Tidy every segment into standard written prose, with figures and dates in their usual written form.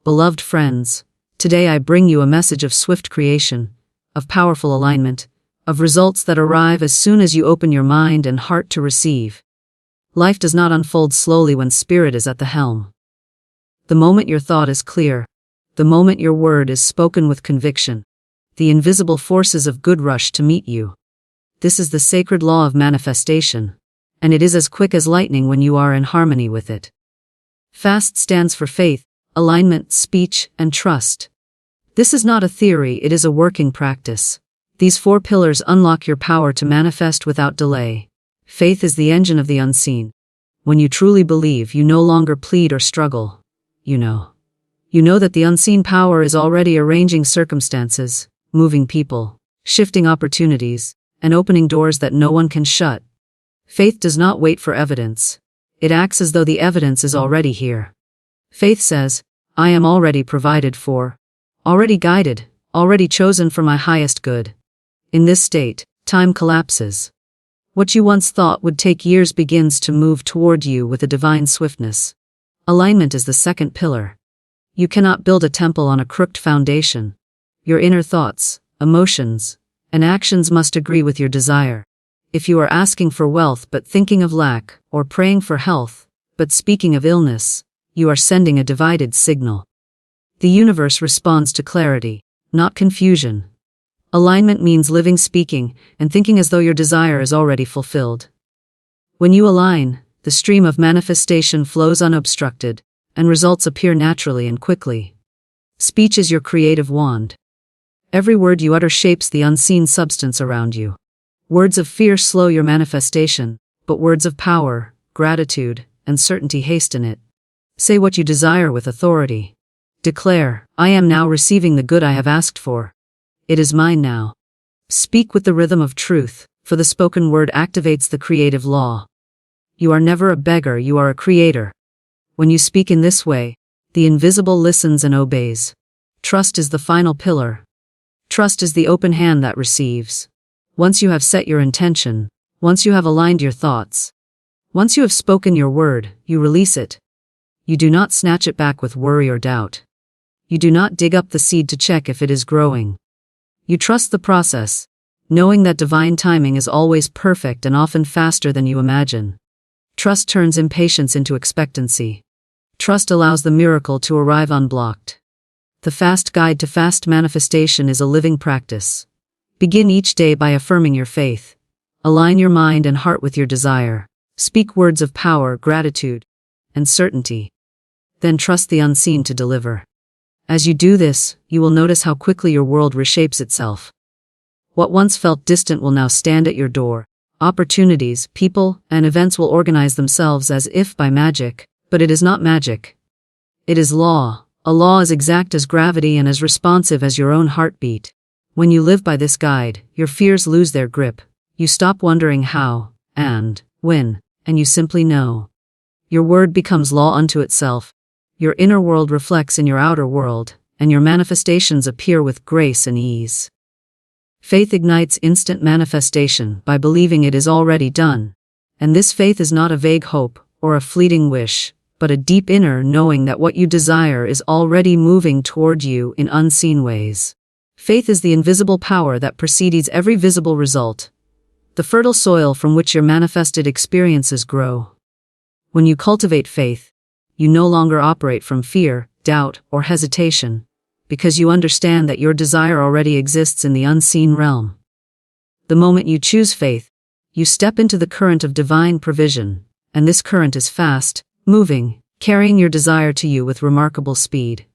Beloved friends, today I bring you a message of swift creation, of powerful alignment, of results that arrive as soon as you open your mind and heart to receive. Life does not unfold slowly when spirit is at the helm. The moment your thought is clear, the moment your word is spoken with conviction, the invisible forces of good rush to meet you. This is the sacred law of manifestation, and it is as quick as lightning when you are in harmony with it. FAST stands for faith, alignment, speech, and trust. This is not a theory, it is a working practice. These 4 pillars unlock your power to manifest without delay. Faith is the engine of the unseen. When you truly believe, you no longer plead or struggle. You know that the unseen power is already arranging circumstances, moving people, shifting opportunities, and opening doors that no one can shut. Faith does not wait for evidence. It acts as though the evidence is already here. Faith says, I am already provided for, already guided, already chosen for my highest good. In this state, time collapses. What you once thought would take years begins to move toward you with a divine swiftness. Alignment is the second pillar. You cannot build a temple on a crooked foundation. Your inner thoughts, emotions, and actions must agree with your desire. If you are asking for wealth but thinking of lack, or praying for health, but speaking of illness, you are sending a divided signal. The universe responds to clarity, not confusion. Alignment means living, speaking, and thinking as though your desire is already fulfilled. When you align, the stream of manifestation flows unobstructed, and results appear naturally and quickly. Speech is your creative wand. Every word you utter shapes the unseen substance around you. Words of fear slow your manifestation, but words of power, gratitude, and certainty hasten it. Say what you desire with authority. Declare, I am now receiving the good I have asked for. It is mine now. Speak with the rhythm of truth, for the spoken word activates the creative law. You are never a beggar, you are a creator. When you speak in this way, the invisible listens and obeys. Trust is the final pillar. Trust is the open hand that receives. Once you have set your intention, once you have aligned your thoughts, once you have spoken your word, you release it. You do not snatch it back with worry or doubt. You do not dig up the seed to check if it is growing. You trust the process, knowing that divine timing is always perfect and often faster than you imagine. Trust turns impatience into expectancy. Trust allows the miracle to arrive unblocked. The FAST guide to fast manifestation is a living practice. Begin each day by affirming your faith. Align your mind and heart with your desire. Speak words of power, gratitude, and certainty. Then trust the unseen to deliver. As you do this, you will notice how quickly your world reshapes itself. What once felt distant will now stand at your door. Opportunities, people, and events will organize themselves as if by magic, but it is not magic. It is law, a law as exact as gravity and as responsive as your own heartbeat. When you live by this guide, your fears lose their grip. You stop wondering how, and when, and you simply know. Your word becomes law unto itself. Your inner world reflects in your outer world, and your manifestations appear with grace and ease. Faith ignites instant manifestation by believing it is already done. And this faith is not a vague hope or a fleeting wish, but a deep inner knowing that what you desire is already moving toward you in unseen ways. Faith is the invisible power that precedes every visible result, the fertile soil from which your manifested experiences grow. When you cultivate faith, you no longer operate from fear, doubt, or hesitation, because you understand that your desire already exists in the unseen realm. The moment you choose faith, you step into the current of divine provision, and this current is fast, moving, carrying your desire to you with remarkable speed.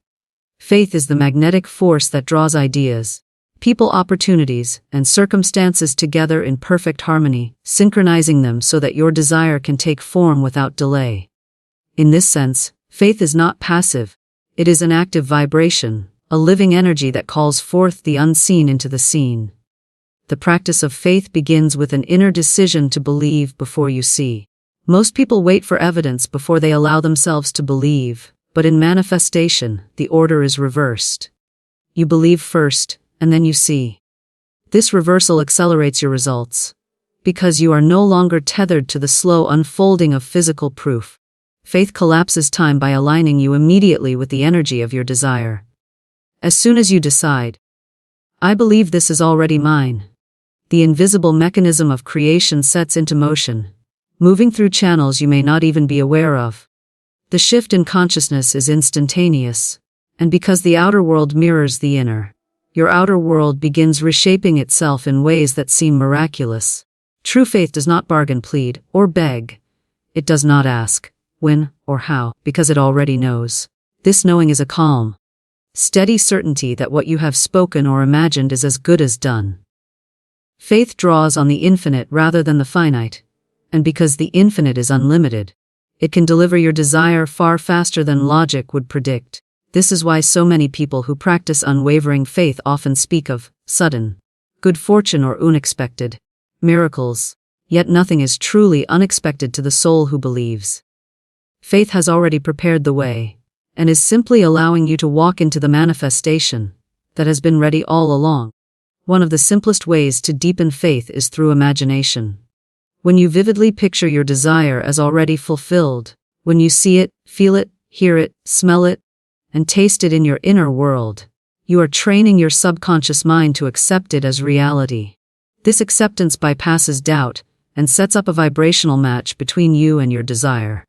Faith is the magnetic force that draws ideas, people, opportunities, and circumstances together in perfect harmony, synchronizing them so that your desire can take form without delay. In this sense, faith is not passive. It is an active vibration, a living energy that calls forth the unseen into the seen. The practice of faith begins with an inner decision to believe before you see. Most people wait for evidence before they allow themselves to believe, but in manifestation, the order is reversed. You believe first, and then you see. This reversal accelerates your results, because you are no longer tethered to the slow unfolding of physical proof. Faith collapses time by aligning you immediately with the energy of your desire. As soon as you decide, I believe this is already mine, the invisible mechanism of creation sets into motion, moving through channels you may not even be aware of. The shift in consciousness is instantaneous, and because the outer world mirrors the inner, your outer world begins reshaping itself in ways that seem miraculous. True faith does not bargain, plead, or beg. It does not ask when or how, because it already knows. This knowing is a calm, steady certainty that what you have spoken or imagined is as good as done. Faith draws on the infinite rather than the finite, and because the infinite is unlimited, it can deliver your desire far faster than logic would predict. This is why so many people who practice unwavering faith often speak of sudden good fortune or unexpected miracles, yet nothing is truly unexpected to the soul who believes. Faith has already prepared the way, and is simply allowing you to walk into the manifestation that has been ready all along. One of the simplest ways to deepen faith is through imagination. When you vividly picture your desire as already fulfilled, when you see it, feel it, hear it, smell it, and taste it in your inner world, you are training your subconscious mind to accept it as reality. This acceptance bypasses doubt and sets up a vibrational match between you and your desire.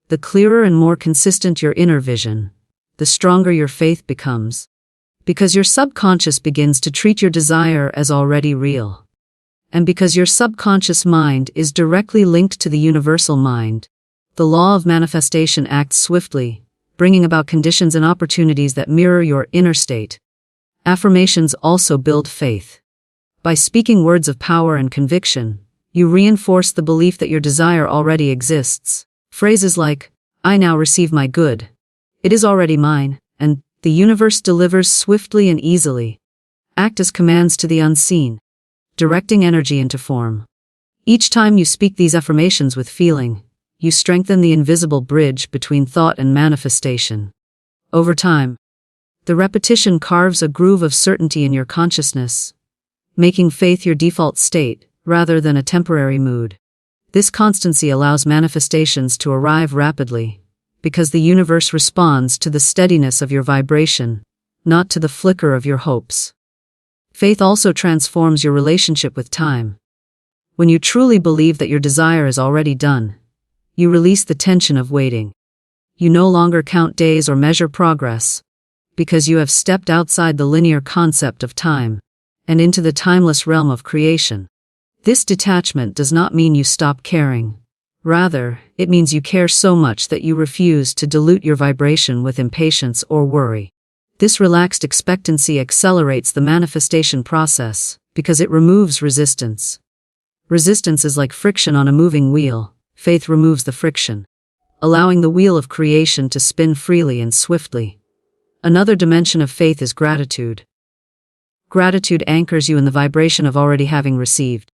The clearer and more consistent your inner vision, the stronger your faith becomes, because your subconscious begins to treat your desire as already real. And because your subconscious mind is directly linked to the universal mind, the law of manifestation acts swiftly, bringing about conditions and opportunities that mirror your inner state. Affirmations also build faith. By speaking words of power and conviction, you reinforce the belief that your desire already exists. Phrases like, I now receive my good, it is already mine, and the universe delivers swiftly and easily, act as commands to the unseen, directing energy into form. Each time you speak these affirmations with feeling, you strengthen the invisible bridge between thought and manifestation. Over time, the repetition carves a groove of certainty in your consciousness, making faith your default state rather than a temporary mood. This constancy allows manifestations to arrive rapidly, because the universe responds to the steadiness of your vibration, not to the flicker of your hopes. Faith also transforms your relationship with time. When you truly believe that your desire is already done, you release the tension of waiting. You no longer count days or measure progress, because you have stepped outside the linear concept of time and into the timeless realm of creation. This detachment does not mean you stop caring. Rather, it means you care so much that you refuse to dilute your vibration with impatience or worry. This relaxed expectancy accelerates the manifestation process because it removes resistance. Resistance is like friction on a moving wheel. Faith removes the friction, allowing the wheel of creation to spin freely and swiftly. Another dimension of faith is gratitude. Gratitude anchors you in the vibration of already having received.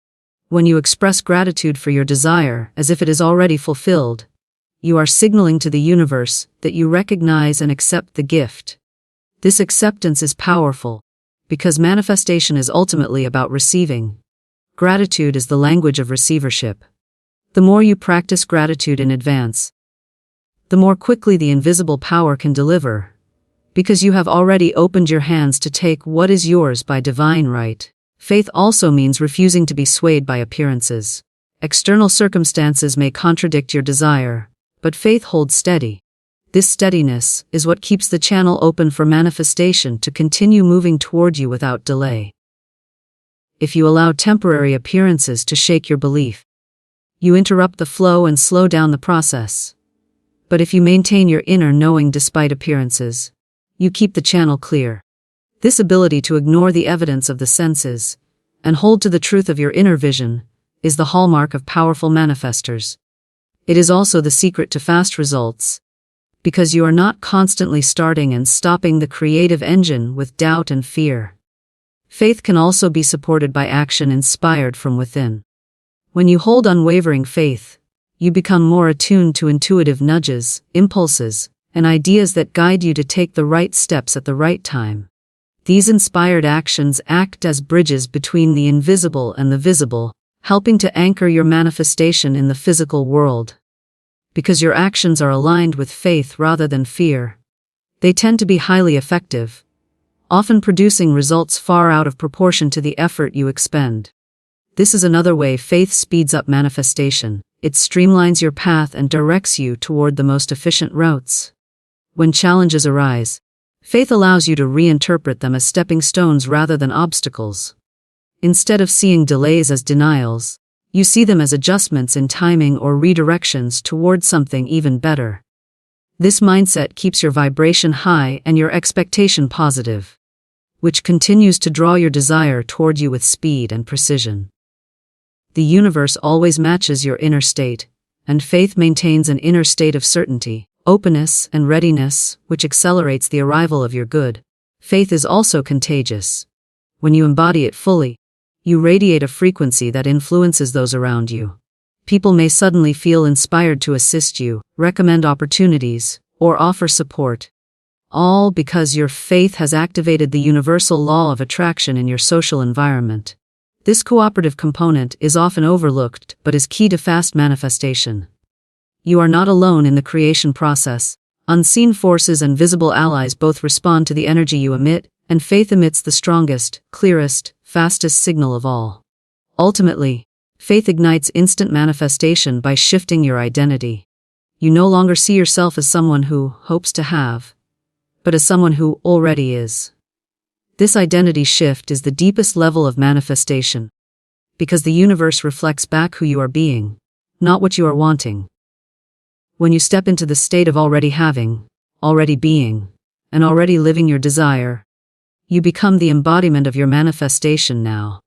When you express gratitude for your desire as if it is already fulfilled, you are signaling to the universe that you recognize and accept the gift. This acceptance is powerful, because manifestation is ultimately about receiving. Gratitude is the language of receivership. The more you practice gratitude in advance, the more quickly the invisible power can deliver, because you have already opened your hands to take what is yours by divine right. Faith also means refusing to be swayed by appearances. External circumstances may contradict your desire, but faith holds steady. This steadiness is what keeps the channel open for manifestation to continue moving toward you without delay. If you allow temporary appearances to shake your belief, you interrupt the flow and slow down the process. But if you maintain your inner knowing despite appearances, you keep the channel clear. This ability to ignore the evidence of the senses and hold to the truth of your inner vision is the hallmark of powerful manifestors. It is also the secret to fast results, because you are not constantly starting and stopping the creative engine with doubt and fear. Faith can also be supported by action inspired from within. When you hold unwavering faith, you become more attuned to intuitive nudges, impulses, and ideas that guide you to take the right steps at the right time. These inspired actions act as bridges between the invisible and the visible, helping to anchor your manifestation in the physical world. because your actions are aligned with faith rather than fear. They tend to be highly effective, often producing results far out of proportion to the effort you expend. This is another way faith speeds up manifestation. It streamlines your path and directs you toward the most efficient routes. When challenges arise, faith allows you to reinterpret them as stepping stones rather than obstacles. Instead of seeing delays as denials, you see them as adjustments in timing or redirections toward something even better. This mindset keeps your vibration high and your expectation positive, which continues to draw your desire toward you with speed and precision. The universe always matches your inner state, and faith maintains an inner state of certainty, openness, and readiness, which accelerates the arrival of your good. Faith is also contagious. When you embody it fully, you radiate a frequency that influences those around you. People may suddenly feel inspired to assist you, recommend opportunities, or offer support, all because your faith has activated the universal law of attraction in your social environment. This cooperative component is often overlooked but is key to fast manifestation. You are not alone in the creation process. Unseen forces and visible allies both respond to the energy you emit, and faith emits the strongest, clearest, fastest signal of all. Ultimately, faith ignites instant manifestation by shifting your identity. You no longer see yourself as someone who hopes to have, but as someone who already is. This identity shift is the deepest level of manifestation, because the universe reflects back who you are being, not what you are wanting. When you step into the state of already having, already being, and already living your desire, you become the embodiment of your manifestation now.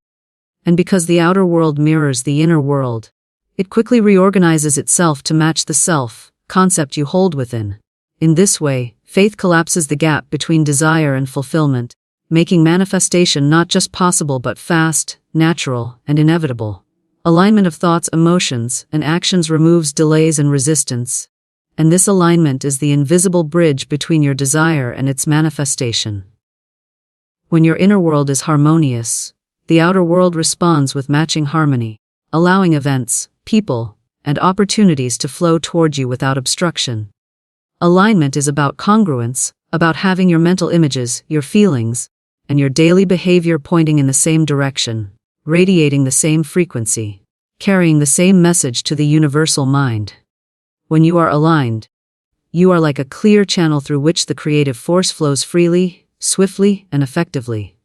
And because the outer world mirrors the inner world, it quickly reorganizes itself to match the self-concept you hold within. In this way, faith collapses the gap between desire and fulfillment, making manifestation not just possible but fast, natural, and inevitable. Alignment of thoughts, emotions, and actions removes delays and resistance, and this alignment is the invisible bridge between your desire and its manifestation. When your inner world is harmonious, the outer world responds with matching harmony, allowing events, people, and opportunities to flow toward you without obstruction. Alignment is about congruence, about having your mental images, your feelings, and your daily behavior pointing in the same direction, radiating the same frequency, carrying the same message to the universal mind. When you are aligned, you are like a clear channel through which the creative force flows freely, swiftly, and effectively.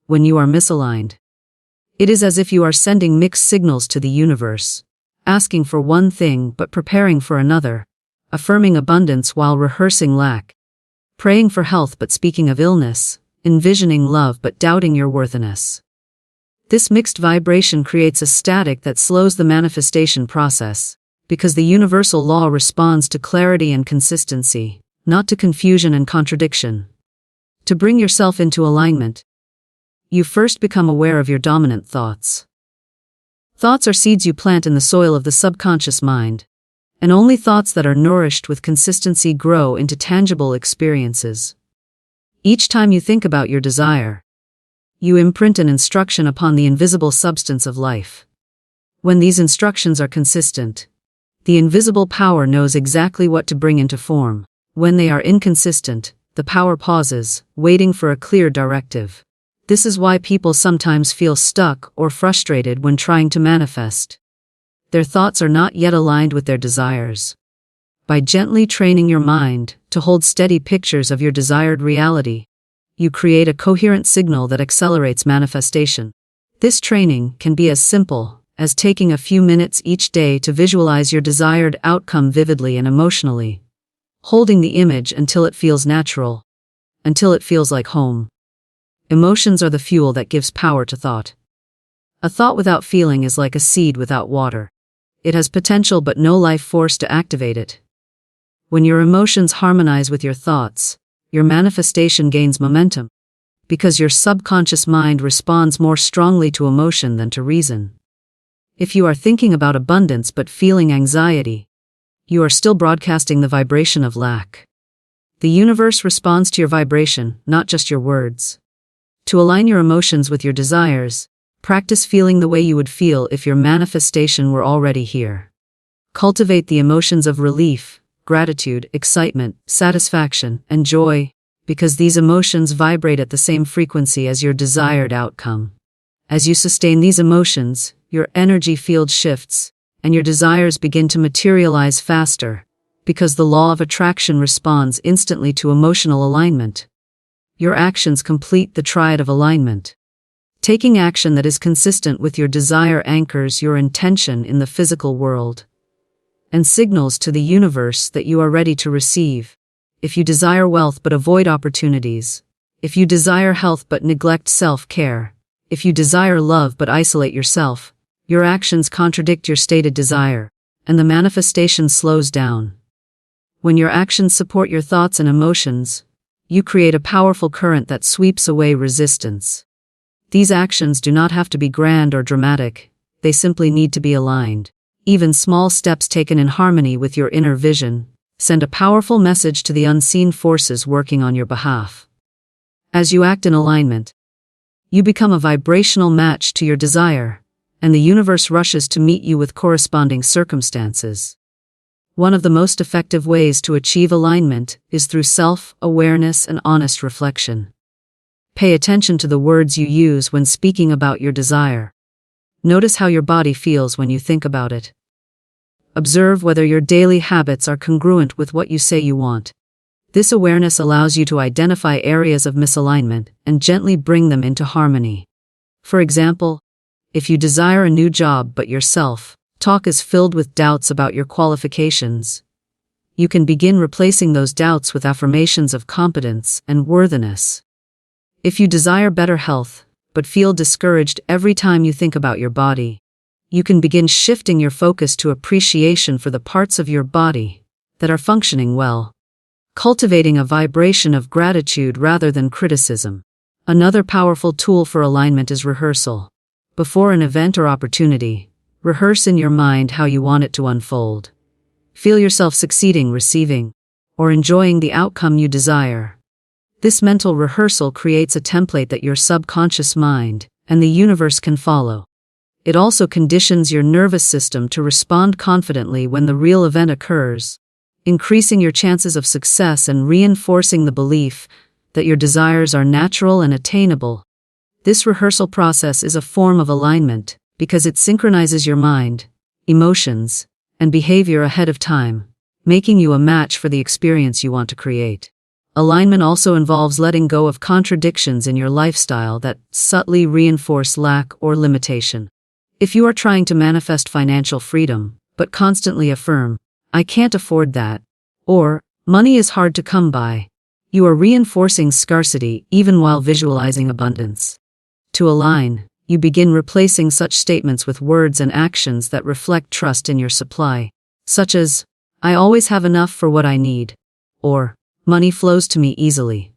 When you are misaligned, it is as if you are sending mixed signals to the universe, asking for one thing but preparing for another, affirming abundance while rehearsing lack, praying for health but speaking of illness, envisioning love but doubting your worthiness. This mixed vibration creates a static that slows the manifestation process, because the universal law responds to clarity and consistency, not to confusion and contradiction. To bring yourself into alignment, you first become aware of your dominant thoughts. Thoughts are seeds you plant in the soil of the subconscious mind, and only thoughts that are nourished with consistency grow into tangible experiences. Each time you think about your desire, you imprint an instruction upon the invisible substance of life. When these instructions are consistent, the invisible power knows exactly what to bring into form. When they are inconsistent, the power pauses, waiting for a clear directive. This is why people sometimes feel stuck or frustrated when trying to manifest. Their thoughts are not yet aligned with their desires. By gently training your mind to hold steady pictures of your desired reality, you create a coherent signal that accelerates manifestation. This training can be as simple as taking a few minutes each day to visualize your desired outcome vividly and emotionally, holding the image until it feels natural, until it feels like home. Emotions are the fuel that gives power to thought. A thought without feeling is like a seed without water. It has potential but no life force to activate it. When your emotions harmonize with your thoughts, your manifestation gains momentum, because your subconscious mind responds more strongly to emotion than to reason. If you are thinking about abundance but feeling anxiety, you are still broadcasting the vibration of lack. The universe responds to your vibration, not just your words. To align your emotions with your desires, practice feeling the way you would feel if your manifestation were already here. Cultivate the emotions of relief, gratitude, excitement, satisfaction, and joy, because these emotions vibrate at the same frequency as your desired outcome. As you sustain these emotions, your energy field shifts, and your desires begin to materialize faster, because the law of attraction responds instantly to emotional alignment. Your actions complete the triad of alignment. Taking action that is consistent with your desire anchors your intention in the physical world and signals to the universe that you are ready to receive. If you desire wealth but avoid opportunities, if you desire health but neglect self-care, if you desire love but isolate yourself, your actions contradict your stated desire, and the manifestation slows down. When your actions support your thoughts and emotions, you create a powerful current that sweeps away resistance. These actions do not have to be grand or dramatic, they simply need to be aligned. Even small steps taken in harmony with your inner vision send a powerful message to the unseen forces working on your behalf. As you act in alignment, you become a vibrational match to your desire, and the universe rushes to meet you with corresponding circumstances. One of the most effective ways to achieve alignment is through self-awareness and honest reflection. Pay attention to the words you use when speaking about your desire. Notice how your body feels when you think about it. Observe whether your daily habits are congruent with what you say you want. This awareness allows you to identify areas of misalignment and gently bring them into harmony. For example, if you desire a new job but your self-talk is filled with doubts about your qualifications, you can begin replacing those doubts with affirmations of competence and worthiness. If you desire better health, but feel discouraged every time you think about your body, you can begin shifting your focus to appreciation for the parts of your body that are functioning well, cultivating a vibration of gratitude rather than criticism. Another powerful tool for alignment is rehearsal. Before an event or opportunity, rehearse in your mind how you want it to unfold. Feel yourself succeeding, receiving, or enjoying the outcome you desire. This mental rehearsal creates a template that your subconscious mind and the universe can follow. It also conditions your nervous system to respond confidently when the real event occurs, increasing your chances of success and reinforcing the belief that your desires are natural and attainable. This rehearsal process is a form of alignment because it synchronizes your mind, emotions, and behavior ahead of time, making you a match for the experience you want to create. Alignment also involves letting go of contradictions in your lifestyle that subtly reinforce lack or limitation. If you are trying to manifest financial freedom, but constantly affirm, "I can't afford that," or "money is hard to come by," you are reinforcing scarcity even while visualizing abundance. To align, you begin replacing such statements with words and actions that reflect trust in your supply, such as, "I always have enough for what I need," or "money flows to me easily."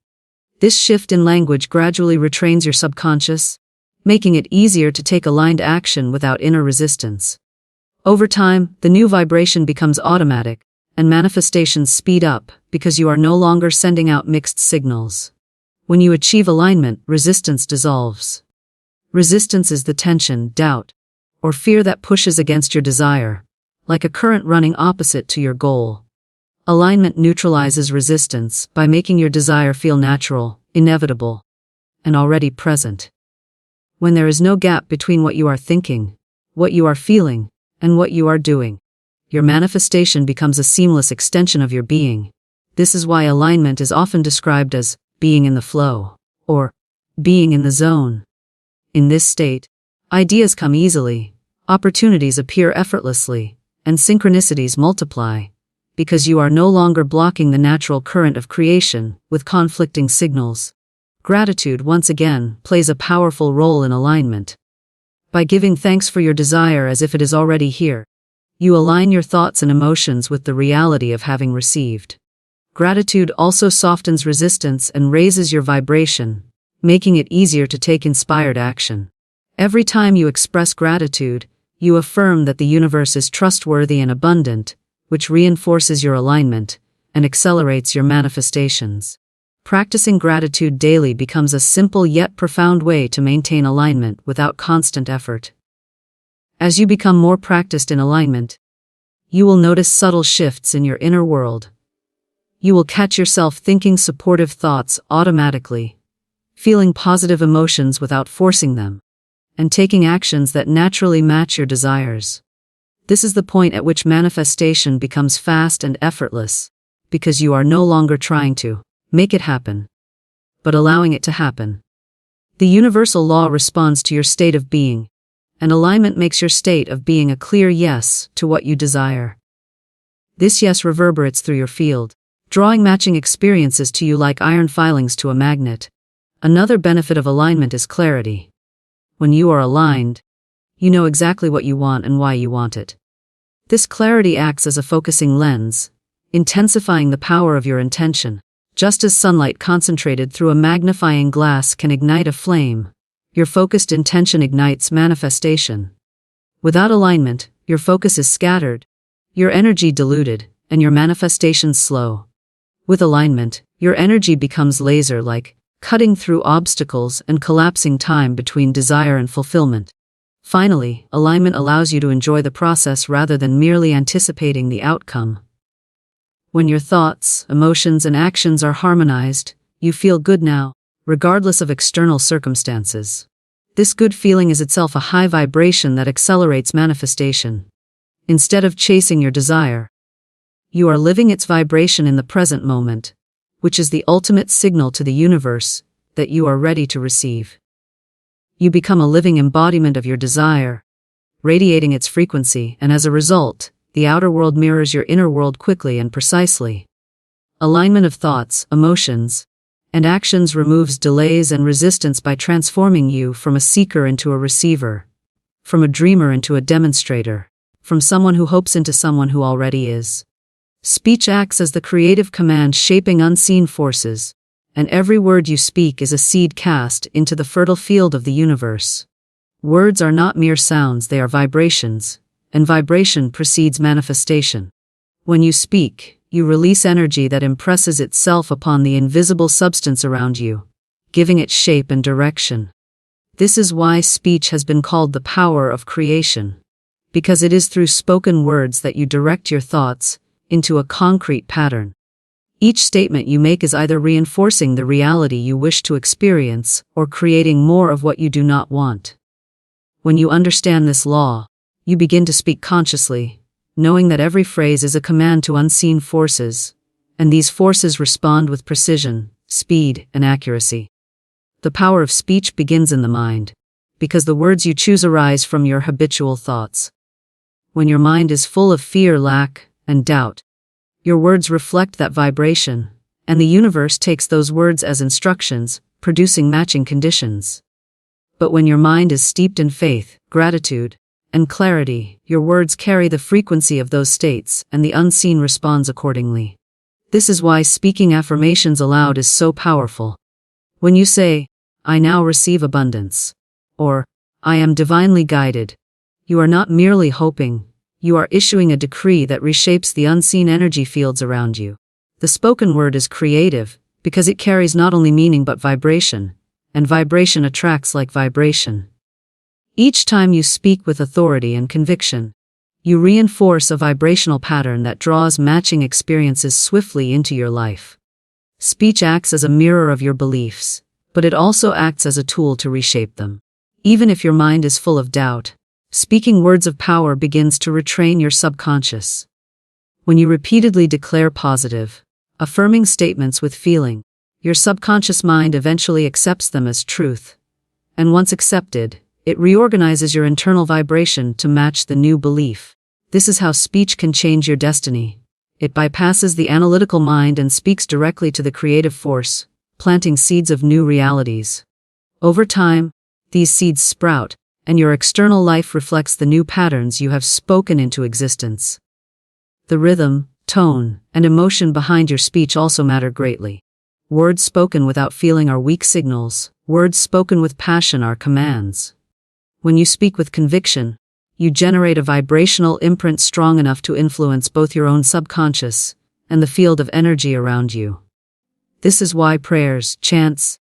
This shift in language gradually retrains your subconscious, making it easier to take aligned action without inner resistance. Over time, the new vibration becomes automatic, and manifestations speed up because you are no longer sending out mixed signals. When you achieve alignment, resistance dissolves. Resistance is the tension, doubt, or fear that pushes against your desire, like a current running opposite to your goal. Alignment neutralizes resistance by making your desire feel natural, inevitable, and already present. When there is no gap between what you are thinking, what you are feeling, and what you are doing, your manifestation becomes a seamless extension of your being. This is why alignment is often described as being in the flow, or being in the zone. In this state, ideas come easily, opportunities appear effortlessly, and synchronicities multiply, because you are no longer blocking the natural current of creation with conflicting signals. Gratitude, once again, plays a powerful role in alignment. By giving thanks for your desire as if it is already here, you align your thoughts and emotions with the reality of having received. Gratitude also softens resistance and raises your vibration, making it easier to take inspired action. Every time you express gratitude, you affirm that the universe is trustworthy and abundant, which reinforces your alignment and accelerates your manifestations. Practicing gratitude daily becomes a simple yet profound way to maintain alignment without constant effort. As you become more practiced in alignment, you will notice subtle shifts in your inner world. You will catch yourself thinking supportive thoughts automatically, feeling positive emotions without forcing them, and taking actions that naturally match your desires. This is the point at which manifestation becomes fast and effortless, because you are no longer trying to make it happen, but allowing it to happen. The universal law responds to your state of being, and alignment makes your state of being a clear yes to what you desire. This yes reverberates through your field, drawing matching experiences to you like iron filings to a magnet. Another benefit of alignment is clarity. When you are aligned, you know exactly what you want and why you want it. This clarity acts as a focusing lens, intensifying the power of your intention. Just as sunlight concentrated through a magnifying glass can ignite a flame, your focused intention ignites manifestation. Without alignment, your focus is scattered, your energy diluted, and your manifestation slow. With alignment, your energy becomes laser-like, cutting through obstacles and collapsing time between desire and fulfillment. Finally, alignment allows you to enjoy the process rather than merely anticipating the outcome. When your thoughts, emotions, and actions are harmonized, you feel good now, regardless of external circumstances. This good feeling is itself a high vibration that accelerates manifestation. Instead of chasing your desire, you are living its vibration in the present moment, which is the ultimate signal to the universe that you are ready to receive. You become a living embodiment of your desire, radiating its frequency, and as a result, the outer world mirrors your inner world quickly and precisely. Alignment of thoughts, emotions, and actions removes delays and resistance by transforming you from a seeker into a receiver, from a dreamer into a demonstrator, from someone who hopes into someone who already is. Speech acts as the creative command shaping unseen forces, and every word you speak is a seed cast into the fertile field of the universe. Words are not mere sounds, they are vibrations, and vibration precedes manifestation. When you speak, you release energy that impresses itself upon the invisible substance around you, giving it shape and direction. This is why speech has been called the power of creation, because it is through spoken words that you direct your thoughts into a concrete pattern. Each statement you make is either reinforcing the reality you wish to experience or creating more of what you do not want. When you understand this law, you begin to speak consciously, knowing that every phrase is a command to unseen forces, and these forces respond with precision, speed, and accuracy. The power of speech begins in the mind, because the words you choose arise from your habitual thoughts. When your mind is full of fear, lack, and doubt, your words reflect that vibration, and the universe takes those words as instructions, producing matching conditions. But when your mind is steeped in faith, gratitude, and clarity, your words carry the frequency of those states, and the unseen responds accordingly. This is why speaking affirmations aloud is so powerful. When you say, "I now receive abundance," or "I am divinely guided," you are not merely hoping, you are issuing a decree that reshapes the unseen energy fields around you. The spoken word is creative, because it carries not only meaning but vibration, and vibration attracts like vibration. Each time you speak with authority and conviction, you reinforce a vibrational pattern that draws matching experiences swiftly into your life. Speech acts as a mirror of your beliefs, but it also acts as a tool to reshape them. Even if your mind is full of doubt, speaking words of power begins to retrain your subconscious. When you repeatedly declare positive, affirming statements with feeling, your subconscious mind eventually accepts them as truth. And once accepted, it reorganizes your internal vibration to match the new belief. This is how speech can change your destiny. It bypasses the analytical mind and speaks directly to the creative force, planting seeds of new realities. Over time, these seeds sprout, and your external life reflects the new patterns you have spoken into existence. The rhythm, tone, and emotion behind your speech also matter greatly. Words spoken without feeling are weak signals. Words spoken with passion are commands. When you speak with conviction, you generate a vibrational imprint strong enough to influence both your own subconscious and the field of energy around you. This is why prayers, chants,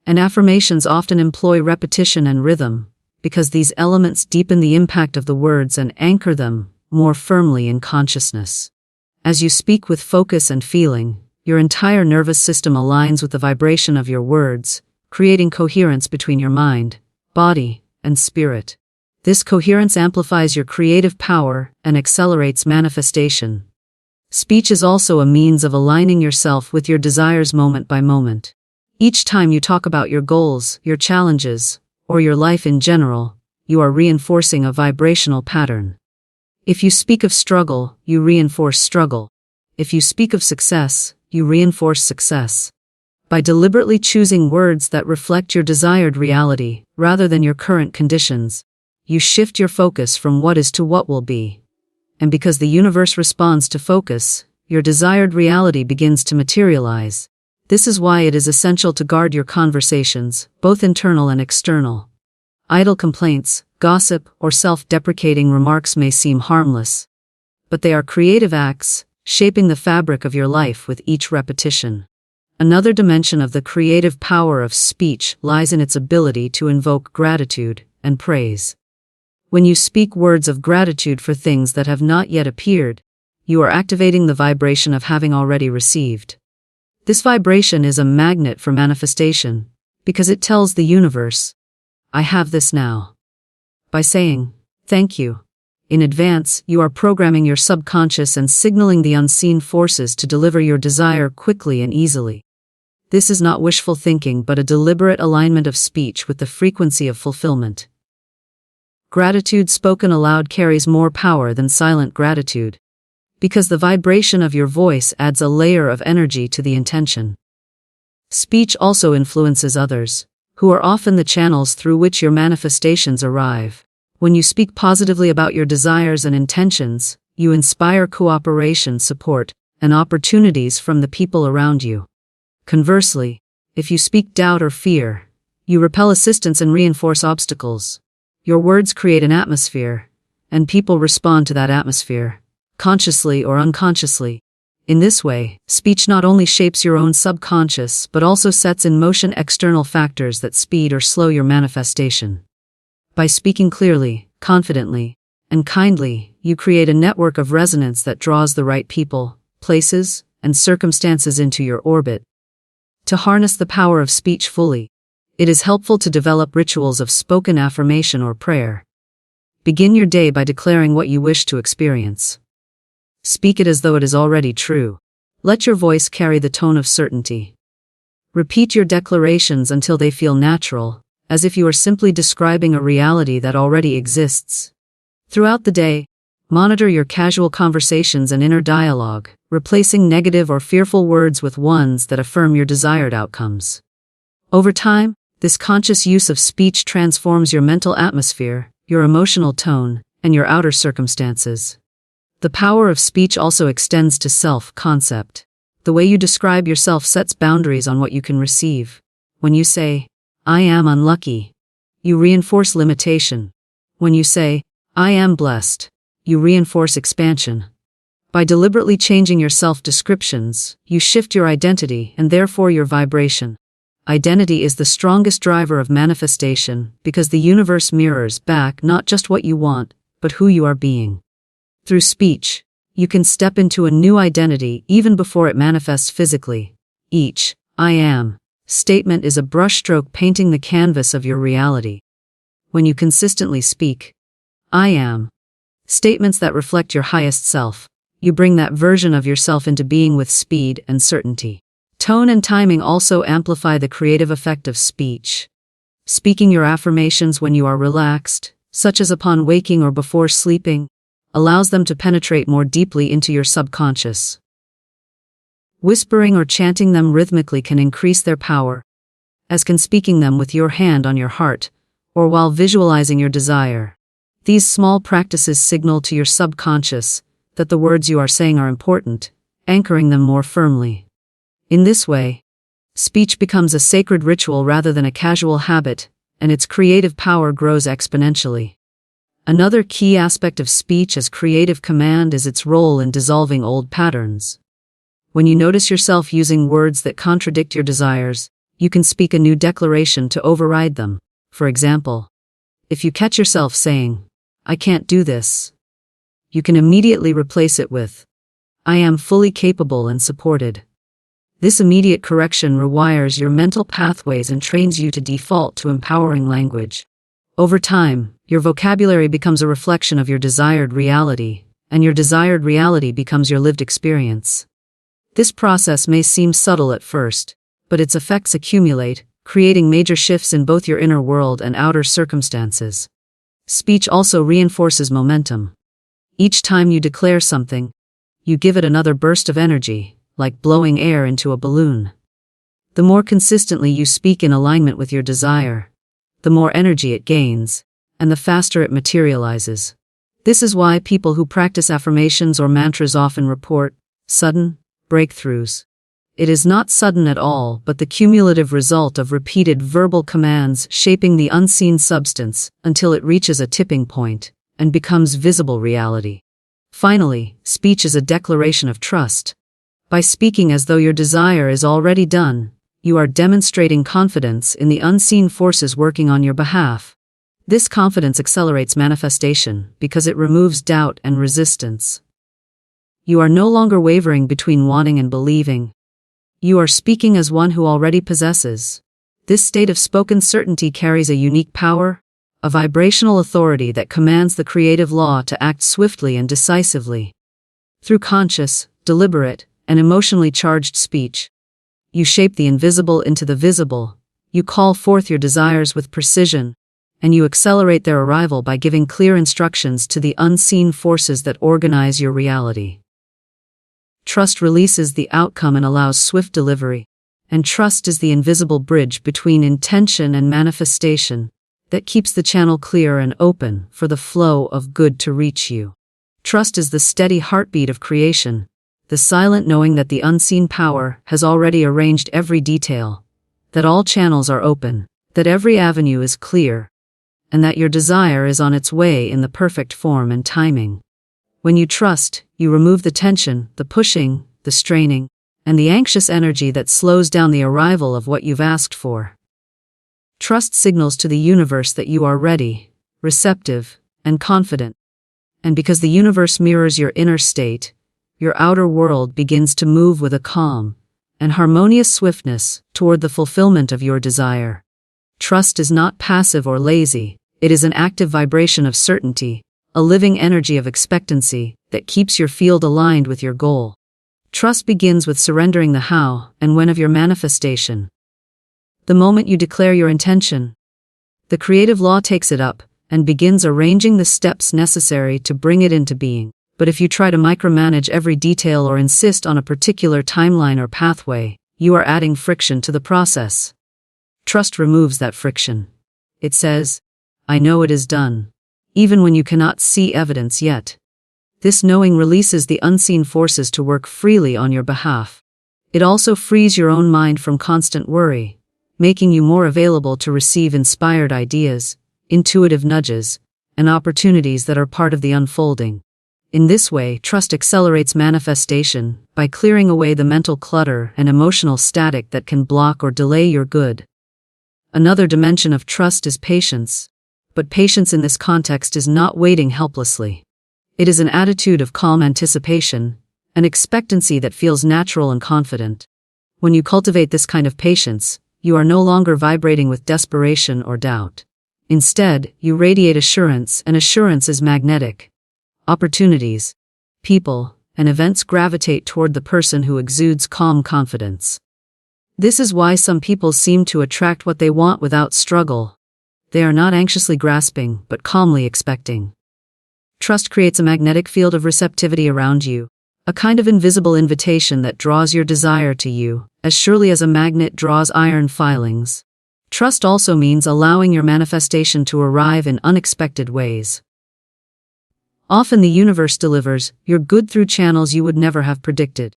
and affirmations often employ repetition and rhythm, because these elements deepen the impact of the words and anchor them more firmly in consciousness. As you speak with focus and feeling, your entire nervous system aligns with the vibration of your words, creating coherence between your mind, body, and spirit. This coherence amplifies your creative power and accelerates manifestation. Speech is also a means of aligning yourself with your desires moment by moment. Each time you talk about your goals, your challenges, or your life in general, you are reinforcing a vibrational pattern. If you speak of struggle, you reinforce struggle. If you speak of success, you reinforce success. By deliberately choosing words that reflect your desired reality, rather than your current conditions, you shift your focus from what is to what will be. And because the universe responds to focus, your desired reality begins to materialize. This is why it is essential to guard your conversations, both internal and external. Idle complaints, gossip, or self-deprecating remarks may seem harmless, but they are creative acts, shaping the fabric of your life with each repetition. Another dimension of the creative power of speech lies in its ability to invoke gratitude and praise. When you speak words of gratitude for things that have not yet appeared, you are activating the vibration of having already received. This vibration is a magnet for manifestation, because it tells the universe, I have this now. By saying, thank you, in advance, you are programming your subconscious and signaling the unseen forces to deliver your desire quickly and easily. This is not wishful thinking but a deliberate alignment of speech with the frequency of fulfillment. Gratitude spoken aloud carries more power than silent gratitude, because the vibration of your voice adds a layer of energy to the intention. Speech also influences others, who are often the channels through which your manifestations arrive. When you speak positively about your desires and intentions, you inspire cooperation, support, and opportunities from the people around you. Conversely, if you speak doubt or fear, you repel assistance and reinforce obstacles. Your words create an atmosphere, and people respond to that atmosphere, consciously or unconsciously. In this way, speech not only shapes your own subconscious but also sets in motion external factors that speed or slow your manifestation. By speaking clearly, confidently, and kindly, you create a network of resonance that draws the right people, places, and circumstances into your orbit. To harness the power of speech fully, it is helpful to develop rituals of spoken affirmation or prayer. Begin your day by declaring what you wish to experience. Speak it as though it is already true. Let your voice carry the tone of certainty. Repeat your declarations until they feel natural, as if you are simply describing a reality that already exists. Throughout the day, monitor your casual conversations and inner dialogue, replacing negative or fearful words with ones that affirm your desired outcomes. Over time, this conscious use of speech transforms your mental atmosphere, your emotional tone, and your outer circumstances. The power of speech also extends to self-concept. The way you describe yourself sets boundaries on what you can receive. When you say, I am unlucky, you reinforce limitation. When you say, I am blessed, you reinforce expansion. By deliberately changing your self-descriptions, you shift your identity and therefore your vibration. Identity is the strongest driver of manifestation because the universe mirrors back not just what you want, but who you are being. Through speech, you can step into a new identity even before it manifests physically. Each, I am, statement is a brushstroke painting the canvas of your reality. When you consistently speak, I am, statements that reflect your highest self, you bring that version of yourself into being with speed and certainty. Tone and timing also amplify the creative effect of speech. Speaking your affirmations when you are relaxed, such as upon waking or before sleeping, allows them to penetrate more deeply into your subconscious. Whispering or chanting them rhythmically can increase their power, as can speaking them with your hand on your heart, or while visualizing your desire. These small practices signal to your subconscious that the words you are saying are important, anchoring them more firmly. In this way, speech becomes a sacred ritual rather than a casual habit, and its creative power grows exponentially. Another key aspect of speech as creative command is its role in dissolving old patterns. When you notice yourself using words that contradict your desires, you can speak a new declaration to override them. For example, if you catch yourself saying, I can't do this, you can immediately replace it with, "I am fully capable and supported." This immediate correction rewires your mental pathways and trains you to default to empowering language. Over time, your vocabulary becomes a reflection of your desired reality, and your desired reality becomes your lived experience. This process may seem subtle at first, but its effects accumulate, creating major shifts in both your inner world and outer circumstances. Speech also reinforces momentum. Each time you declare something, you give it another burst of energy, like blowing air into a balloon. The more consistently you speak in alignment with your desire, the more energy it gains, and the faster it materializes. This is why people who practice affirmations or mantras often report sudden breakthroughs. It is not sudden at all, but the cumulative result of repeated verbal commands shaping the unseen substance until it reaches a tipping point and becomes visible reality. Finally, speech is a declaration of trust. By speaking as though your desire is already done, you are demonstrating confidence in the unseen forces working on your behalf. This confidence accelerates manifestation because it removes doubt and resistance. You are no longer wavering between wanting and believing. You are speaking as one who already possesses. This state of spoken certainty carries a unique power, a vibrational authority that commands the creative law to act swiftly and decisively. Through conscious, deliberate, and emotionally charged speech, you shape the invisible into the visible, you call forth your desires with precision, and you accelerate their arrival by giving clear instructions to the unseen forces that organize your reality. Trust releases the outcome and allows swift delivery, and trust is the invisible bridge between intention and manifestation that keeps the channel clear and open for the flow of good to reach you. Trust is the steady heartbeat of creation, the silent knowing that the unseen power has already arranged every detail, that all channels are open, that every avenue is clear, and that your desire is on its way in the perfect form and timing. When you trust, you remove the tension, the pushing, the straining, and the anxious energy that slows down the arrival of what you've asked for. Trust signals to the universe that you are ready, receptive, and confident. And because the universe mirrors your inner state, your outer world begins to move with a calm and harmonious swiftness toward the fulfillment of your desire. Trust is not passive or lazy, it is an active vibration of certainty, a living energy of expectancy that keeps your field aligned with your goal. Trust begins with surrendering the how and when of your manifestation. The moment you declare your intention, the creative law takes it up and begins arranging the steps necessary to bring it into being. But if you try to micromanage every detail or insist on a particular timeline or pathway, you are adding friction to the process. Trust removes that friction. It says, "I know it is done," even when you cannot see evidence yet. This knowing releases the unseen forces to work freely on your behalf. It also frees your own mind from constant worry, making you more available to receive inspired ideas, intuitive nudges, and opportunities that are part of the unfolding. In this way, trust accelerates manifestation by clearing away the mental clutter and emotional static that can block or delay your good. Another dimension of trust is patience. But patience in this context is not waiting helplessly. It is an attitude of calm anticipation, an expectancy that feels natural and confident. When you cultivate this kind of patience, you are no longer vibrating with desperation or doubt. Instead, you radiate assurance, and assurance is magnetic. Opportunities, people, and events gravitate toward the person who exudes calm confidence. This is why some people seem to attract what they want without struggle. They are not anxiously grasping, but calmly expecting. Trust creates a magnetic field of receptivity around you, a kind of invisible invitation that draws your desire to you, as surely as a magnet draws iron filings. Trust also means allowing your manifestation to arrive in unexpected ways. Often the universe delivers your good through channels you would never have predicted.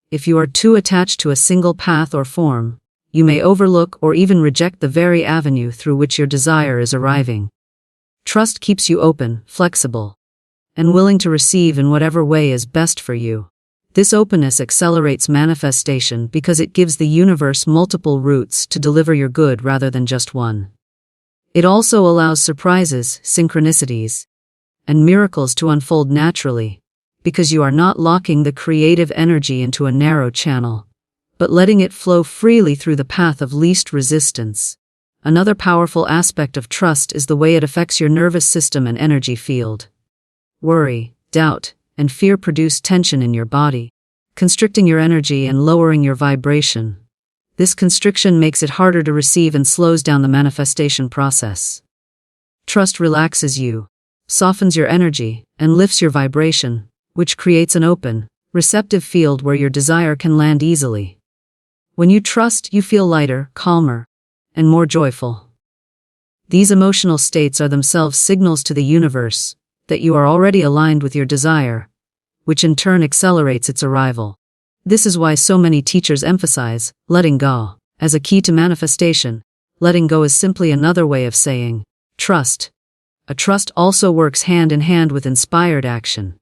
If you are too attached to a single path or form, you may overlook or even reject the very avenue through which your desire is arriving. Trust keeps you open, flexible, and willing to receive in whatever way is best for you. This openness accelerates manifestation because it gives the universe multiple routes to deliver your good rather than just one. It also allows surprises, synchronicities, and miracles to unfold naturally, because you are not locking the creative energy into a narrow channel, but letting it flow freely through the path of least resistance. Another powerful aspect of trust is the way it affects your nervous system and energy field. Worry, doubt, and fear produce tension in your body, constricting your energy and lowering your vibration. This constriction makes it harder to receive and slows down the manifestation process. Trust relaxes you, softens your energy, and lifts your vibration, which creates an open, receptive field where your desire can land easily. When you trust, you feel lighter, calmer, and more joyful. These emotional states are themselves signals to the universe that you are already aligned with your desire, which in turn accelerates its arrival. This is why so many teachers emphasize letting go as a key to manifestation. Letting go is simply another way of saying trust. A trust also works hand in hand with inspired action.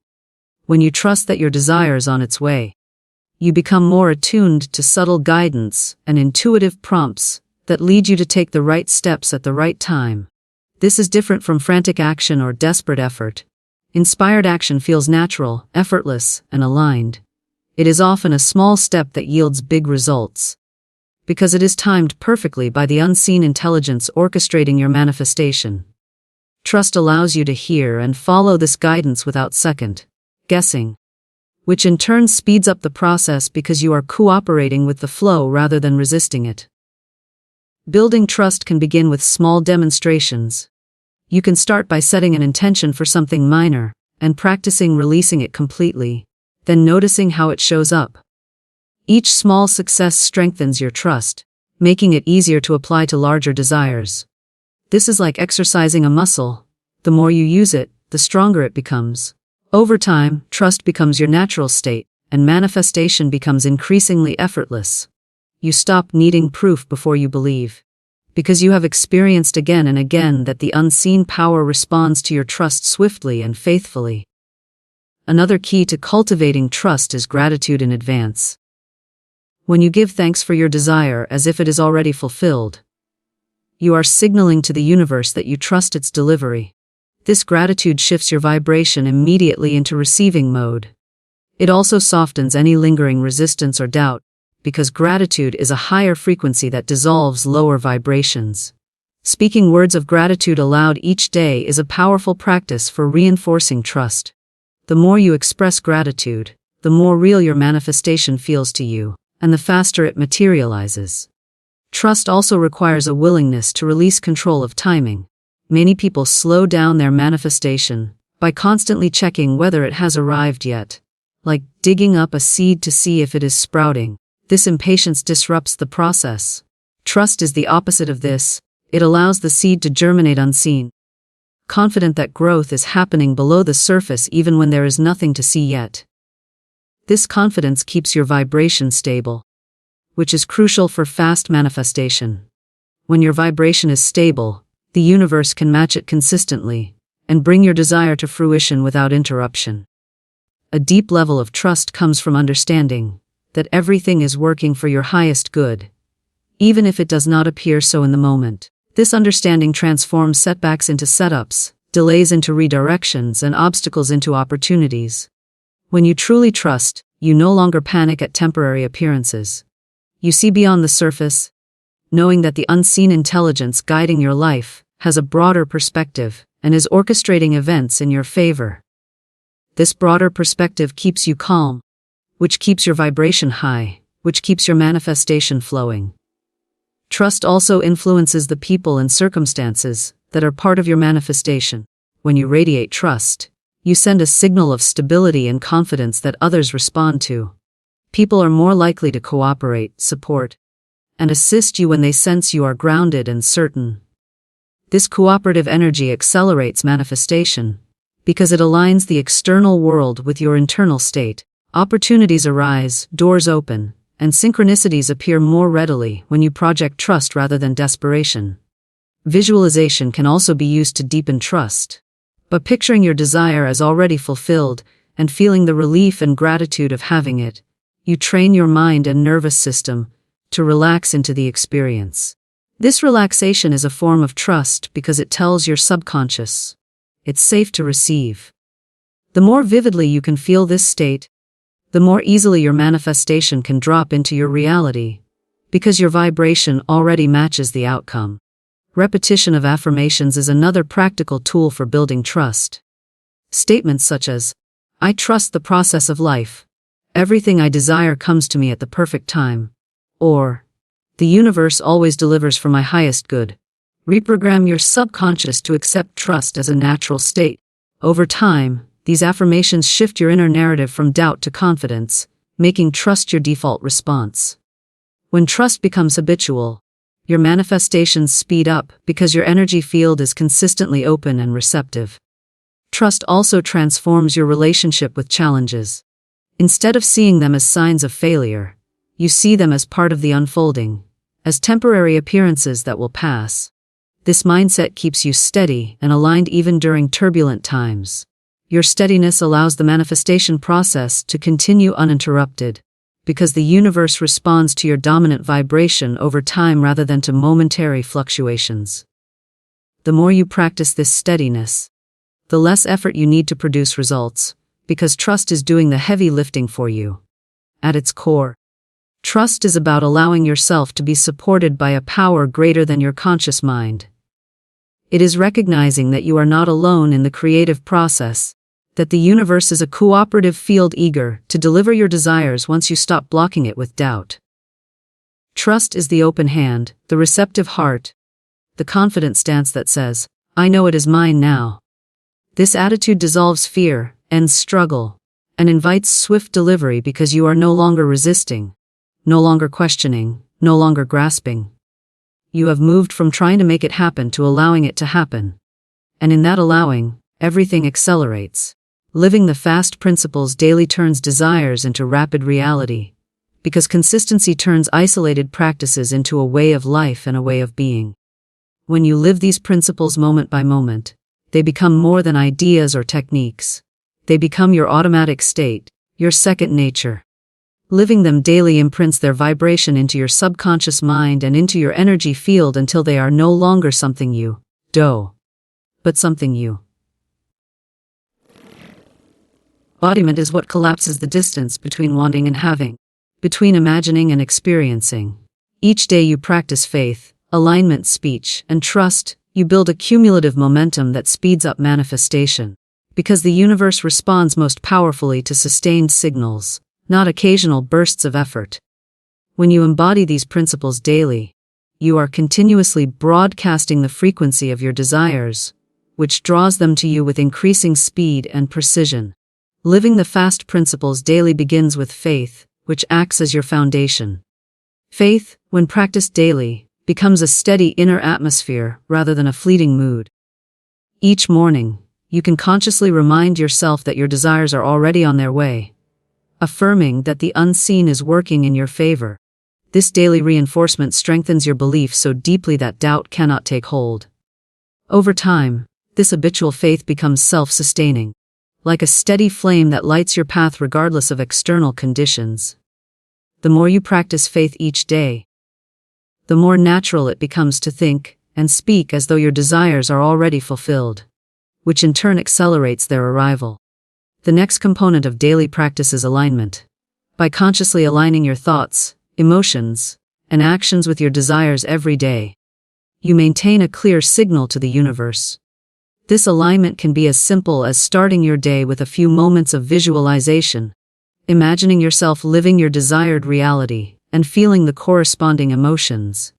When you trust that your desire is on its way, you become more attuned to subtle guidance and intuitive prompts that lead you to take the right steps at the right time. This is different from frantic action or desperate effort. Inspired action feels natural, effortless, and aligned. It is often a small step that yields big results, because it is timed perfectly by the unseen intelligence orchestrating your manifestation. Trust allows you to hear and follow this guidance without second guessing, which in turn speeds up the process because you are cooperating with the flow rather than resisting it. Building trust can begin with small demonstrations. You can start by setting an intention for something minor and practicing releasing it completely, then noticing how it shows up. Each small success strengthens your trust, making it easier to apply to larger desires. This is like exercising a muscle. The more you use it, the stronger it becomes. Over time, trust becomes your natural state, and manifestation becomes increasingly effortless. You stop needing proof before you believe, because you have experienced again and again that the unseen power responds to your trust swiftly and faithfully. Another key to cultivating trust is gratitude in advance. When you give thanks for your desire as if it is already fulfilled, you are signaling to the universe that you trust its delivery. This gratitude shifts your vibration immediately into receiving mode. It also softens any lingering resistance or doubt, because gratitude is a higher frequency that dissolves lower vibrations. Speaking words of gratitude aloud each day is a powerful practice for reinforcing trust. The more you express gratitude, the more real your manifestation feels to you, and the faster it materializes. Trust also requires a willingness to release control of timing. Many people slow down their manifestation by constantly checking whether it has arrived yet, like digging up a seed to see if it is sprouting. This impatience disrupts the process. Trust is the opposite of this. It allows the seed to germinate unseen, confident that growth is happening below the surface even when there is nothing to see yet. This confidence keeps your vibration stable, which is crucial for fast manifestation. When your vibration is stable, the universe can match it consistently and bring your desire to fruition without interruption. A deep level of trust comes from understanding that everything is working for your highest good, even if it does not appear so in the moment. This understanding transforms setbacks into setups, delays into redirections, and obstacles into opportunities. When you truly trust, you no longer panic at temporary appearances. You see beyond the surface, knowing that the unseen intelligence guiding your life has a broader perspective and is orchestrating events in your favor. This broader perspective keeps you calm, which keeps your vibration high, which keeps your manifestation flowing. Trust also influences the people and circumstances that are part of your manifestation. When you radiate trust, you send a signal of stability and confidence that others respond to. People are more likely to cooperate, support, and assist you when they sense you are grounded and certain. This cooperative energy accelerates manifestation because it aligns the external world with your internal state. Opportunities arise, doors open, and synchronicities appear more readily when you project trust rather than desperation. Visualization can also be used to deepen trust. But picturing your desire as already fulfilled and feeling the relief and gratitude of having it, you train your mind and nervous system to relax into the experience. This relaxation is a form of trust because it tells your subconscious, it's safe to receive. The more vividly you can feel this state, the more easily your manifestation can drop into your reality, because your vibration already matches the outcome. Repetition of affirmations is another practical tool for building trust. Statements such as, "I trust the process of life. Everything I desire comes to me at the perfect time," or, "The universe always delivers for my highest good," reprogram your subconscious to accept trust as a natural state. Over time, these affirmations shift your inner narrative from doubt to confidence, making trust your default response. When trust becomes habitual, your manifestations speed up because your energy field is consistently open and receptive. Trust also transforms your relationship with challenges. Instead of seeing them as signs of failure, you see them as part of the unfolding, as temporary appearances that will pass. This mindset keeps you steady and aligned even during turbulent times. Your steadiness allows the manifestation process to continue uninterrupted, because the universe responds to your dominant vibration over time rather than to momentary fluctuations. The more you practice this steadiness, the less effort you need to produce results, because trust is doing the heavy lifting for you. At its core, trust is about allowing yourself to be supported by a power greater than your conscious mind. It is recognizing that you are not alone in the creative process, that the universe is a cooperative field eager to deliver your desires once you stop blocking it with doubt. Trust is the open hand, the receptive heart, the confident stance that says, "I know it is mine now." This attitude dissolves fear, ends struggle, and invites swift delivery because you are no longer resisting, no longer questioning, no longer grasping. You have moved from trying to make it happen to allowing it to happen. And in that allowing, everything accelerates. Living the fast principles daily turns desires into rapid reality, because consistency turns isolated practices into a way of life and a way of being. When you live these principles moment by moment, they become more than ideas or techniques. They become your automatic state, your second nature. Living them daily imprints their vibration into your subconscious mind and into your energy field until they are no longer something you do, but something you. Embodiment is what collapses the distance between wanting and having, between imagining and experiencing. Each day you practice faith, alignment, speech, and trust, you build a cumulative momentum that speeds up manifestation. Because the universe responds most powerfully to sustained signals, not occasional bursts of effort. When you embody these principles daily, you are continuously broadcasting the frequency of your desires, which draws them to you with increasing speed and precision. Living the fast principles daily begins with faith, which acts as your foundation. Faith, when practiced daily, becomes a steady inner atmosphere rather than a fleeting mood. Each morning, you can consciously remind yourself that your desires are already on their way, affirming that the unseen is working in your favor. This daily reinforcement strengthens your belief so deeply that doubt cannot take hold. Over time, this habitual faith becomes self-sustaining, like a steady flame that lights your path regardless of external conditions. The more you practice faith each day, the more natural it becomes to think and speak as though your desires are already fulfilled, which in turn accelerates their arrival. The next component of daily practice is alignment. By consciously aligning your thoughts, emotions, and actions with your desires every day, you maintain a clear signal to the universe. This alignment can be as simple as starting your day with a few moments of visualization, imagining yourself living your desired reality, and feeling the corresponding emotions.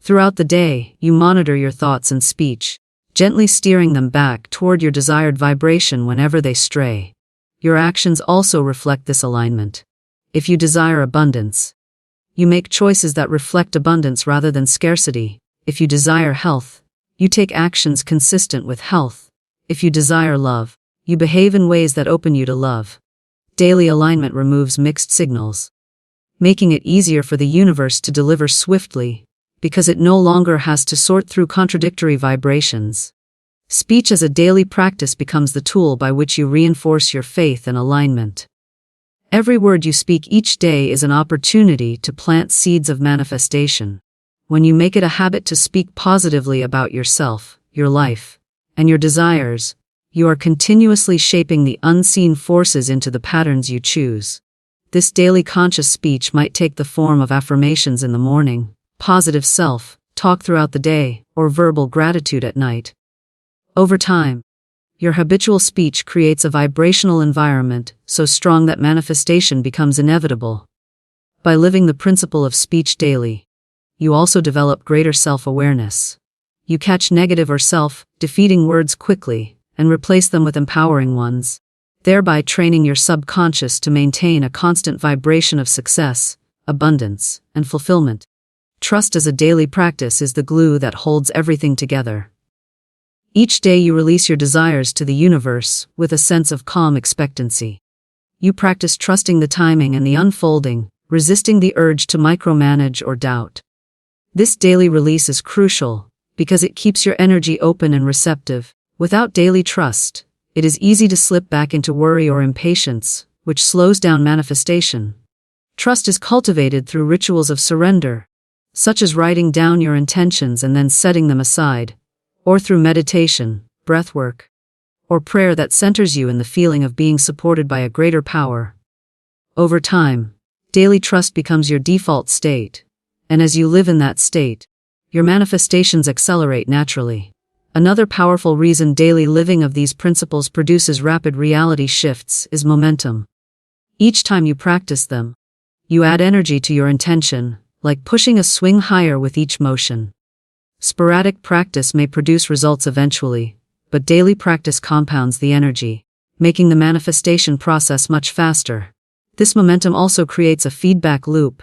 Throughout the day, you monitor your thoughts and speech, gently steering them back toward your desired vibration whenever they stray. Your actions also reflect this alignment. If you desire abundance, you make choices that reflect abundance rather than scarcity. If you desire health, you take actions consistent with health. If you desire love, you behave in ways that open you to love. Daily alignment removes mixed signals, making it easier for the universe to deliver swiftly, because it no longer has to sort through contradictory vibrations. Speech as a daily practice becomes the tool by which you reinforce your faith and alignment. Every word you speak each day is an opportunity to plant seeds of manifestation. When you make it a habit to speak positively about yourself, your life, and your desires, You are continuously shaping the unseen forces into the patterns you choose. This daily conscious speech might take the form of affirmations in the morning, positive self-talk throughout the day, or verbal gratitude at night. Over time, your habitual speech creates a vibrational environment so strong that manifestation becomes inevitable. By living the principle of speech daily, you also develop greater self-awareness. You catch negative or self-defeating words quickly and replace them with empowering ones, thereby training your subconscious to maintain a constant vibration of success, abundance, and fulfillment. Trust as a daily practice is the glue that holds everything together. Each day you release your desires to the universe with a sense of calm expectancy. You practice trusting the timing and the unfolding, resisting the urge to micromanage or doubt. This daily release is crucial because it keeps your energy open and receptive. Without daily trust, it is easy to slip back into worry or impatience, which slows down manifestation. Trust is cultivated through rituals of surrender, such as writing down your intentions and then setting them aside, or through meditation, breathwork, or prayer that centers you in the feeling of being supported by a greater power. Over time, daily trust becomes your default state, and as you live in that state, your manifestations accelerate naturally. Another powerful reason daily living of these principles produces rapid reality shifts is momentum. Each time you practice them, you add energy to your intention, like pushing a swing higher with each motion. Sporadic practice may produce results eventually, but daily practice compounds the energy, making the manifestation process much faster. This momentum also creates a feedback loop.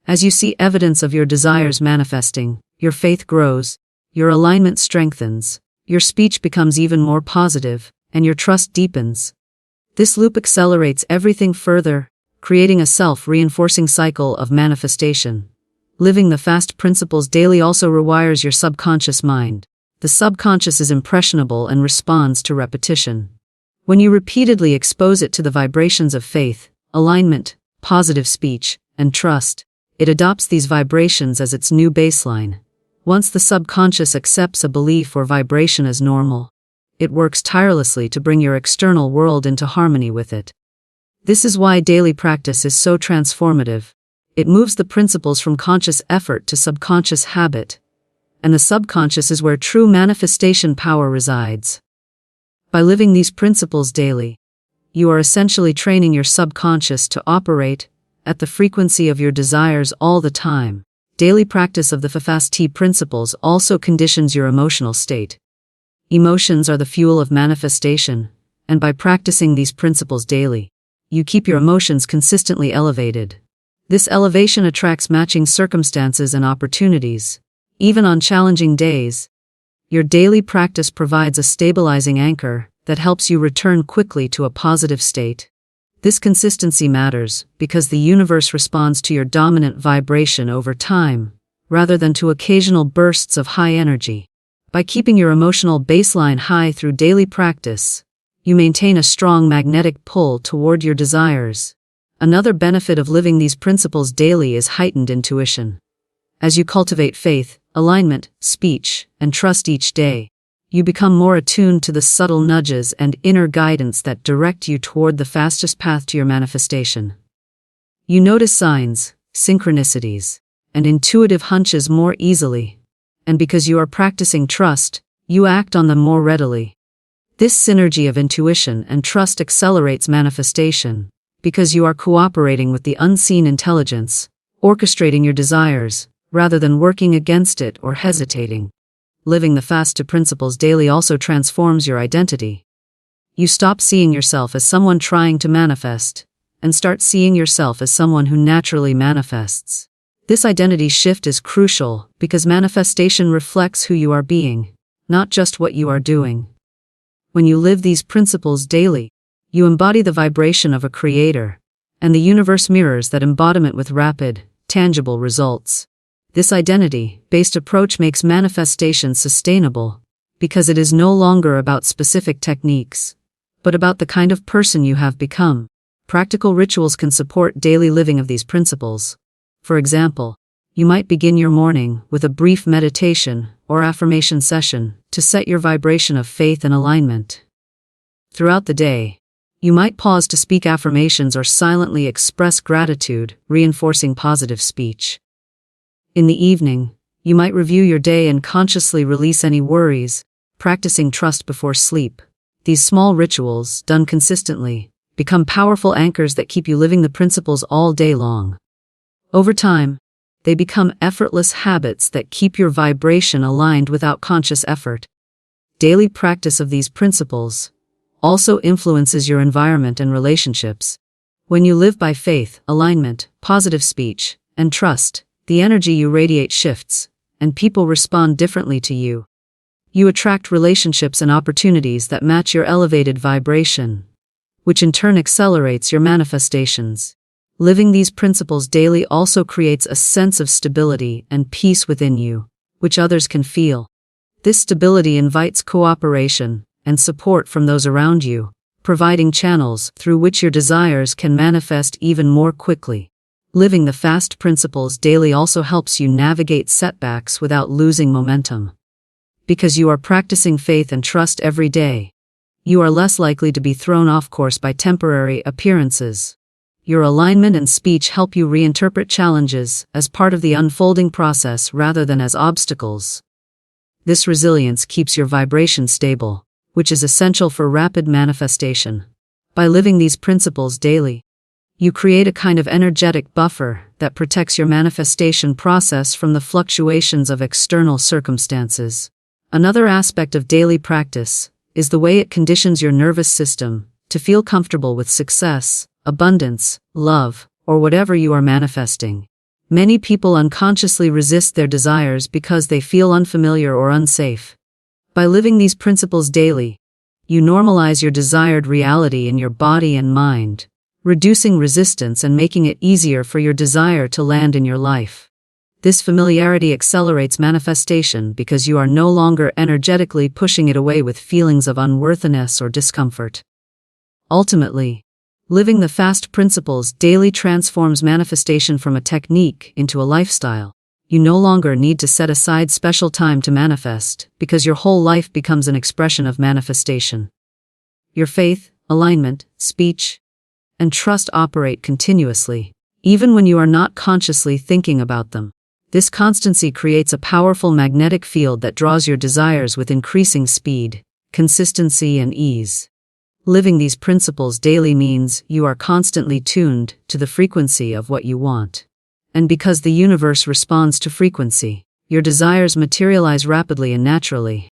As you see evidence of your desires manifesting, your faith grows, your alignment strengthens, your speech becomes even more positive, and your trust deepens. This loop accelerates everything further, creating a self-reinforcing cycle of manifestation. Living the fast principles daily also rewires your subconscious mind. The subconscious is impressionable and responds to repetition. When you repeatedly expose it to the vibrations of faith, alignment, positive speech, and trust, it adopts these vibrations as its new baseline. Once the subconscious accepts a belief or vibration as normal, it works tirelessly to bring your external world into harmony with it. This is why daily practice is so transformative. It moves the principles from conscious effort to subconscious habit, and the subconscious is where true manifestation power resides. By living these principles daily, you are essentially training your subconscious to operate at the frequency of your desires all the time. Daily practice of the FFST principles also conditions your emotional state. Emotions are the fuel of manifestation, and by practicing these principles daily, you keep your emotions consistently elevated. This elevation attracts matching circumstances and opportunities. Even on challenging days, your daily practice provides a stabilizing anchor that helps you return quickly to a positive state. This consistency matters because the universe responds to your dominant vibration over time, rather than to occasional bursts of high energy. By keeping your emotional baseline high through daily practice, you maintain a strong magnetic pull toward your desires. Another benefit of living these principles daily is heightened intuition. As you cultivate faith, alignment, speech, and trust each day, you become more attuned to the subtle nudges and inner guidance that direct you toward the fastest path to your manifestation. You notice signs, synchronicities, and intuitive hunches more easily, and because you are practicing trust, you act on them more readily. This synergy of intuition and trust accelerates manifestation, because you are cooperating with the unseen intelligence, orchestrating your desires, rather than working against it or hesitating. Living the fast principles daily also transforms your identity. You stop seeing yourself as someone trying to manifest, and start seeing yourself as someone who naturally manifests. This identity shift is crucial because manifestation reflects who you are being, not just what you are doing. When you live these principles daily, you embody the vibration of a creator, and the universe mirrors that embodiment with rapid, tangible results. This identity-based approach makes manifestation sustainable, because it is no longer about specific techniques, but about the kind of person you have become. Practical rituals can support daily living of these principles. For example, you might begin your morning with a brief meditation or affirmation session to set your vibration of faith and alignment. Throughout the day, you might pause to speak affirmations or silently express gratitude, reinforcing positive speech. In the evening, you might review your day and consciously release any worries, practicing trust before sleep. These small rituals, done consistently, become powerful anchors that keep you living the principles all day long. Over time, they become effortless habits that keep your vibration aligned without conscious effort. Daily practice of these principles also influences your environment and relationships. When you live by faith, alignment, positive speech, and trust, the energy you radiate shifts, and people respond differently to you. You attract relationships and opportunities that match your elevated vibration, which in turn accelerates your manifestations. Living these principles daily also creates a sense of stability and peace within you, which others can feel. This stability invites cooperation and support from those around you, providing channels through which your desires can manifest even more quickly. Living the FAST principles daily also helps you navigate setbacks without losing momentum. Because you are practicing faith and trust every day, you are less likely to be thrown off course by temporary appearances. Your alignment and speech help you reinterpret challenges as part of the unfolding process rather than as obstacles. This resilience keeps your vibration stable, which is essential for rapid manifestation. By living these principles daily, you create a kind of energetic buffer that protects your manifestation process from the fluctuations of external circumstances. Another aspect of daily practice is the way it conditions your nervous system to feel comfortable with success, abundance, love, or whatever you are manifesting. Many people unconsciously resist their desires because they feel unfamiliar or unsafe. By living these principles daily, you normalize your desired reality in your body and mind, reducing resistance and making it easier for your desire to land in your life. This familiarity accelerates manifestation because you are no longer energetically pushing it away with feelings of unworthiness or discomfort. Ultimately, living the FAST principles daily transforms manifestation from a technique into a lifestyle. You no longer need to set aside special time to manifest because your whole life becomes an expression of manifestation. Your faith, alignment, speech, and trust operate continuously, even when you are not consciously thinking about them. This constancy creates a powerful magnetic field that draws your desires with increasing speed, consistency, and ease. Living these principles daily means you are constantly tuned to the frequency of what you want. And because the universe responds to frequency, your desires materialize rapidly and naturally.